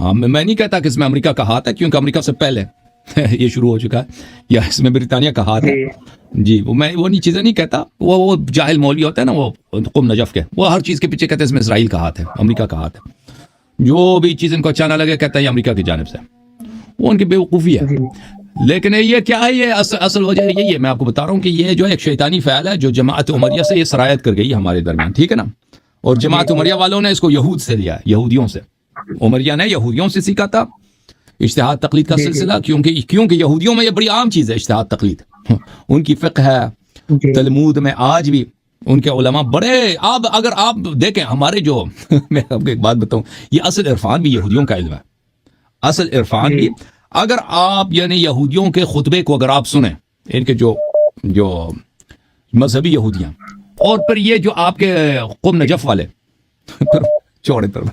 हाँ, मैं नहीं कहता कि इसमें अमेरिका का हाथ है, क्योंकि अमेरिका से पहले ये शुरू हो चुका है, या इसमें ब्रिटानिया का हाथ है। जी, मैं वो नहीं चीज़ें नहीं कहता। वो जाहिल मौलवी होता है ना, वो कुम नजफ के, वो हर चीज़ के पीछे कहते हैं इसमें इसराइल का हाथ है, अमेरिका का हाथ है। जो भी चीज़ इनको अच्छा ना लगे कहते हैं अमेरिका की जानिब से, वो उनकी बेवकूफ़ी है। लेकिन ये क्या है, ये असल वजह यही है, मैं आपको बता रहा हूँ कि ये जो एक शैतानी फ़ैल है जो जमात उमरिया से ये सरायत कर गई हमारे दरमियान, ठीक है ना। और जमात उमरिया वालों ने इसको यहूद से लिया, यहूदियों से। उमरिया ने यहूदियों से सीखा था इज्तिहाद तकलीद का सिलसिला, क्योंकि यहूदियों में ये बड़ी आम चीज़ है इज्तिहाद तकलीद। उनकी फ़िक़्ह है, तलमूद में आज भी उनके उलमा बड़े। अब अगर आप देखें हमारे जो मैं आपको एक बात बताऊं, ये असल इरफान भी यहूदियों का इल्म है, असल इरफान भी। अगर आप यानी यहूदियों के खुतबे को अगर आप सुने, इनके जो मजहबी यहूदियां, और फिर ये जो आपके कुम नजफ वाले छोड़े पर